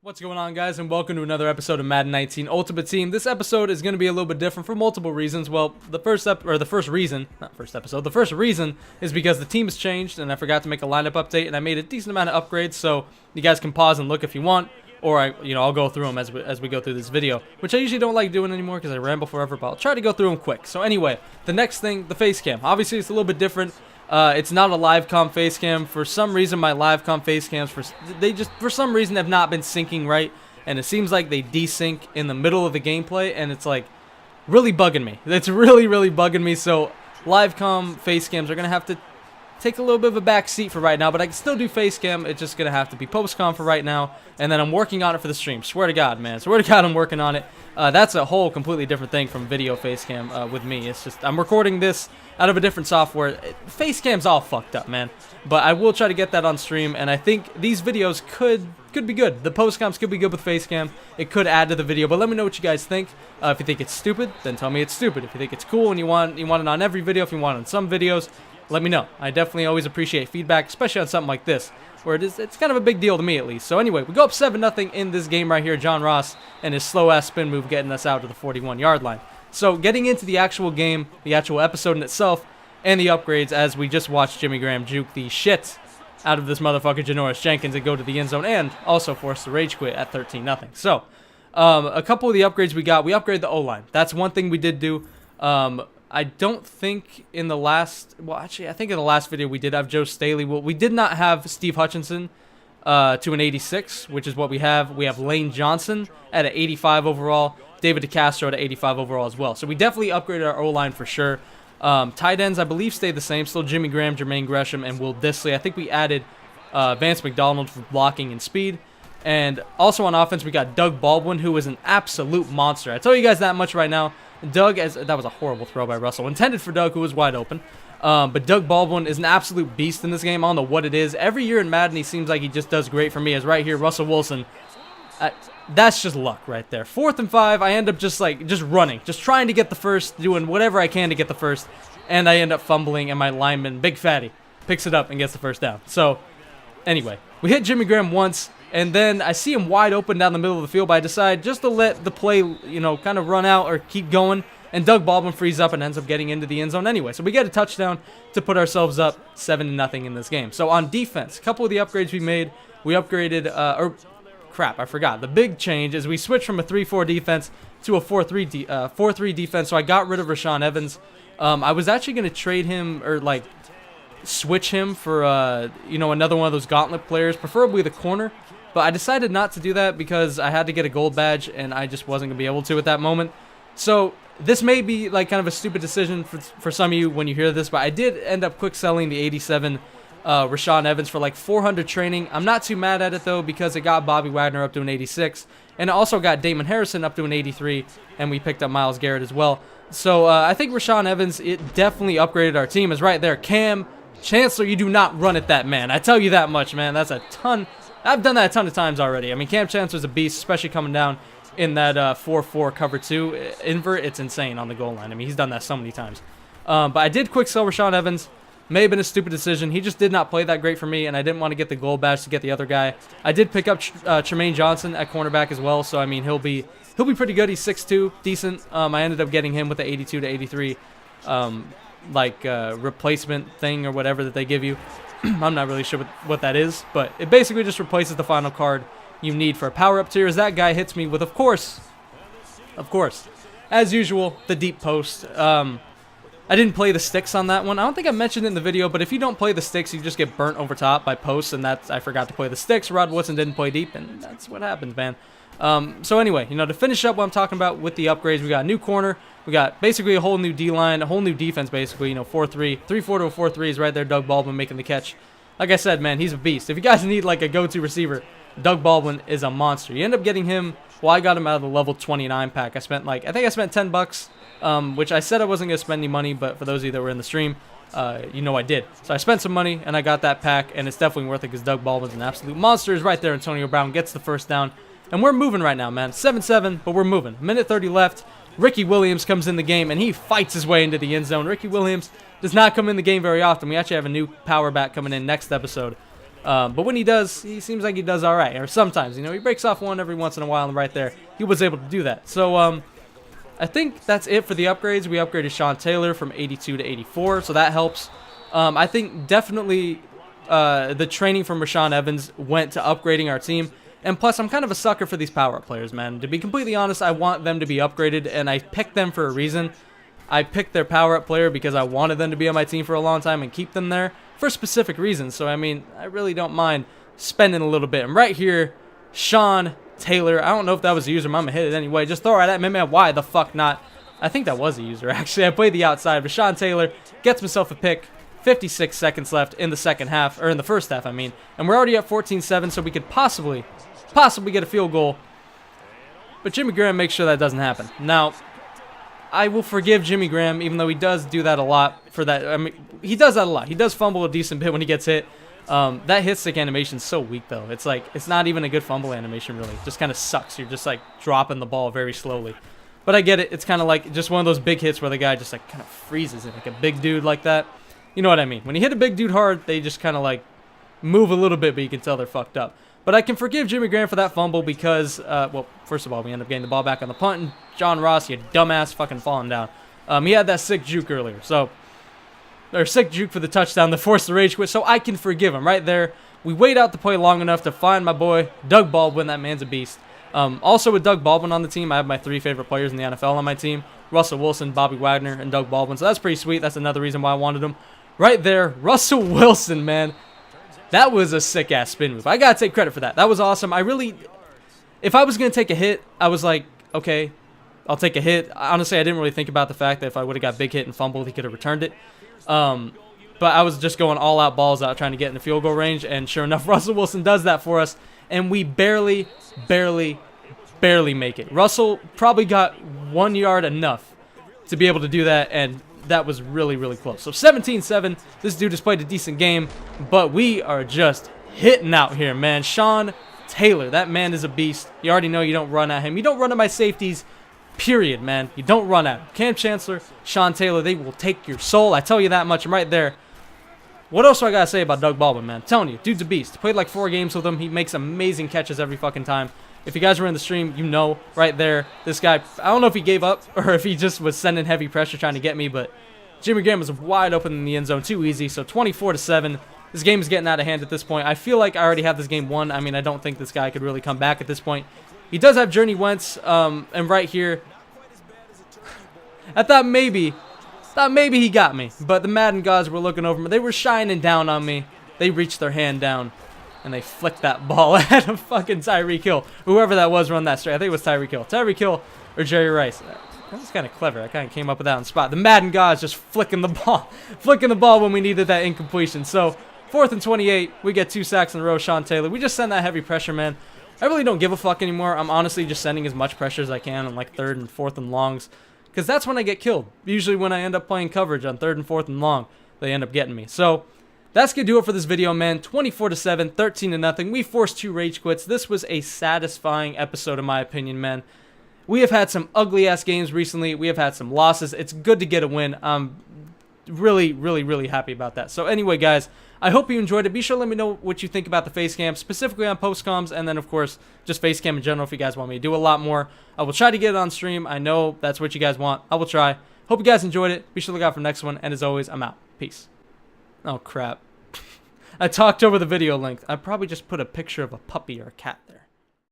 What's going on, guys, and welcome to another episode of Madden 19 Ultimate Team. This episode is going to be a little bit different for multiple reasons. Well, the first reason is because the team has changed, and I forgot to make a lineup update, and I made a decent amount of upgrades, so you guys can pause and look if you want, or I'll go through them as we go through this video, which I usually don't like doing anymore because I ramble forever, but I'll try to go through them quick. So anyway, the next thing, the face cam. Obviously, it's a little bit different. It's not a live com face cam. For some reason, my live com face cams, for some reason, have not been syncing right, and it seems like they desync in the middle of the gameplay, and it's like really bugging me. It's really bugging me. So live com face cams are gonna have to take a little bit of a back seat for right now, but I can still do face cam. It's just gonna have to be post com for right now, and then I'm working on it for the stream. Swear to God, man. Swear to God, I'm working on it. That's a whole completely different thing from video face cam with me. It's just I'm recording this out of a different software. Face cam's all fucked up, man. But I will try to get that on stream, and I think these videos could be good. The post comps could be good with face cam. It could add to the video, but let me know what you guys think. If you think it's stupid, then tell me it's stupid. If you think it's cool and you want it on every video, if you want it on some videos, let me know. I definitely always appreciate feedback, especially on something like this, where it's kind of a big deal to me at least. So anyway, we go up 7-0 in this game right here. John Ross and his slow-ass spin move getting us out to the 41-yard line. So getting into the actual game, the actual episode in itself, and the upgrades, as we just watched Jimmy Graham juke the shit out of this motherfucker Janoris Jenkins and go to the end zone, and also force the rage quit at 13-0. So a couple of the upgrades we got, we upgraded the O-line. That's one thing we did do. I don't think in the last, well, actually, I think in the last video we did have Joe Staley. Well, we did not have Steve Hutchinson to an 86, which is what we have. We have Lane Johnson at an 85 overall, David DeCastro at an 85 overall as well. So we definitely upgraded our O-line for sure. Tight ends, I believe, stayed the same. Still Jimmy Graham, Jermaine Gresham, and Will Dissly. I think we added Vance McDonald for blocking and speed. And also on offense, we got Doug Baldwin, who is an absolute monster. I tell you guys that much right now. Doug, that was a horrible throw by Russell. Intended for Doug, who was wide open. But Doug Baldwin is an absolute beast in this game. I don't know what it is. Every year in Madden, he seems like he just does great for me. As right here, Russell Wilson. That's just luck right there. 4th and 5, I end up just running. Just trying to get the first, doing whatever I can to get the first. And I end up fumbling, and my lineman, Big Fatty, picks it up and gets the first down. So, anyway, we hit Jimmy Graham once. And then I see him wide open down the middle of the field, but I decide just to let the play, kind of run out or keep going. And Doug Baldwin frees up and ends up getting into the end zone anyway. So we get a touchdown to put ourselves up 7-0 in this game. So on defense, a couple of the upgrades we made, we upgraded, I forgot. The big change is we switched from a 3-4 defense to a 4-3 defense. So I got rid of Rashaan Evans. I was actually going to trade him or switch him for, another one of those gauntlet players, preferably the corner. But I decided not to do that because I had to get a gold badge, and I just wasn't going to be able to at that moment. So this may be kind of a stupid decision for some of you when you hear this, but I did end up quick selling the 87 Rashaan Evans for 400 training. I'm not too mad at it, though, because it got Bobby Wagner up to an 86, and it also got Damon Harrison up to an 83, and we picked up Myles Garrett as well. So I think Rashaan Evans, it definitely upgraded our team. Is right there. Cam Chancellor, you do not run at that, man. I tell you that much, man. That's a ton. I've done that a ton of times already. I mean, Cam Chancellor's a beast, especially coming down in that 4-4 cover 2 invert. It's insane on the goal line. I mean, he's done that so many times. But I did quick sell Rashaan Evans. May have been a stupid decision. He just did not play that great for me, and I didn't want to get the gold badge to get the other guy. I did pick up Tremaine Johnson at cornerback as well, so I mean, he'll be pretty good. He's 6'2", decent. I ended up getting him with the 82 to 83 replacement thing or whatever that they give you. I'm not really sure what that is, but it basically just replaces the final card you need for a power-up tier. As that guy hits me with, of course, as usual, the deep post. I didn't play the sticks on that one. I don't think I mentioned it in the video, but if you don't play the sticks, you just get burnt over top by posts, and I forgot to play the sticks. Rod Woodson didn't play deep, and that's what happens, man. So anyway, to finish up what I'm talking about with the upgrades, we got a new corner. We got basically a whole new D-line, a whole new defense, basically. 4-3, 3-4 to a 4-3 is right there. Doug Baldwin making the catch. Like I said, man, he's a beast. If you guys need a go-to receiver, Doug Baldwin is a monster. You end up getting him. Well, I got him out of the level 29 pack. I spent I think I spent $10, which I said I wasn't gonna spend any money, but for those of you that were in the stream, I did. So I spent some money and I got that pack, and it's definitely worth it because Doug Baldwin's an absolute monster. Is right there. Antonio Brown gets the first down. And we're moving right now, man. 7-7, but we're moving. Minute 30 left. Ricky Williams comes in the game, and he fights his way into the end zone. Ricky Williams does not come in the game very often. We actually have a new power back coming in next episode. But when he does, he seems like he does all right. Or sometimes, you know, he breaks off one every once in a while, and right there, he was able to do that. So, I think that's it for the upgrades. We upgraded Sean Taylor from 82 to 84, so that helps. I think definitely the training from Rashaan Evans went to upgrading our team. And plus, I'm kind of a sucker for these power-up players, man. To be completely honest, I want them to be upgraded, and I picked them for a reason. I picked their power-up player because I wanted them to be on my team for a long time and keep them there for specific reasons. So, I mean, I really don't mind spending a little bit. And right here, Sean Taylor. I don't know if that was a user. I'm going to hit it anyway. Just throw it at me, man. Why the fuck not? I think that was a user, actually. I played the outside, but Sean Taylor gets himself a pick. 56 seconds left in the second half, or in the first half, I mean. And we're already at 14-7, so we could possibly get a field goal. But Jimmy Graham makes sure that doesn't happen. Now, I will forgive Jimmy Graham, even though he does do that a lot for that. I mean, he does that a lot. He does fumble a decent bit when he gets hit. That hit stick animation is so weak, though. It's like, it's not even a good fumble animation, really. It just kind of sucks. You're just, like, dropping the ball very slowly. But I get it. It's kind of like just one of those big hits where the guy just, like, kind of freezes it, like a big dude like that. You know what I mean? When you hit a big dude hard, they just kind of, like, move a little bit, but you can tell they're fucked up. But I can forgive Jimmy Graham for that fumble because, well, first of all, we end up getting the ball back on the punt, and John Ross, you dumbass, fucking falling down. He had that sick juke earlier, so, or sick juke for the touchdown that forced the rage quit, so I can forgive him right there. We wait out the play long enough to find my boy, Doug Baldwin. That man's a beast. Also, with Doug Baldwin on the team, I have my 3 favorite players in the NFL on my team: Russell Wilson, Bobby Wagner, and Doug Baldwin. So that's pretty sweet. That's another reason why I wanted him. Right there, Russell Wilson, man. That was a sick-ass spin move. I gotta take credit for that. That was awesome. If I was gonna take a hit, I was like, okay, I'll take a hit. Honestly, I didn't really think about the fact that if I would have got big hit and fumbled, he could have returned it. But I was just going all out, balls out, trying to get in the field goal range, and sure enough, Russell Wilson does that for us, and we barely make it. Russell probably got 1 yard enough to be able to do that, and that was really, really close. So 17-7, this dude has played a decent game, but we are just hitting out here, man. Sean Taylor, that man is a beast. You already know you don't run at him. You don't run at my safeties, period, man. You don't run at him. Cam Chancellor, Sean Taylor, they will take your soul. I tell you that much. I'm right there. What else do I got to say about Doug Baldwin, man? I'm telling you, dude's a beast. Played like 4 games with him. He makes amazing catches every fucking time. If you guys were in the stream, you know right there, this guy, I don't know if he gave up or if he just was sending heavy pressure trying to get me, but Jimmy Graham was wide open in the end zone, too easy. So 24-7. This game is getting out of hand at this point. I feel like I already have this game won. I mean, I don't think this guy could really come back at this point. He does have Journey Wentz, and right here, I thought maybe he got me, but the Madden gods were looking over me. They were shining down on me. They reached their hand down, and they flicked that ball at a fucking Tyreek Hill. Whoever that was run that straight. I think it was Tyreek Hill. Tyreek Hill or Jerry Rice. That was kind of clever. I kind of came up with that on the spot. The Madden gods just flicking the ball when we needed that incompletion. So 4th and 28, we get 2 sacks in a row. Sean Taylor. We just send that heavy pressure, man. I really don't give a fuck anymore. I'm honestly just sending as much pressure as I can on like 3rd and 4th and longs, because that's when I get killed. Usually when I end up playing coverage on 3rd and 4th and long, they end up getting me. So that's going to do it for this video, man. 24-7, 13-0. We forced 2 rage quits. This was a satisfying episode, in my opinion, man. We have had some ugly-ass games recently. We have had some losses. It's good to get a win. I'm really, really, really happy about that. So anyway, guys, I hope you enjoyed it. Be sure to let me know what you think about the face cam, specifically on post-coms, and then, of course, just face cam in general if you guys want me to do a lot more. I will try to get it on stream. I know that's what you guys want. I will try. Hope you guys enjoyed it. Be sure to look out for the next one. And as always, I'm out. Peace. Oh, crap. I talked over the video length. I probably just put a picture of a puppy or a cat there.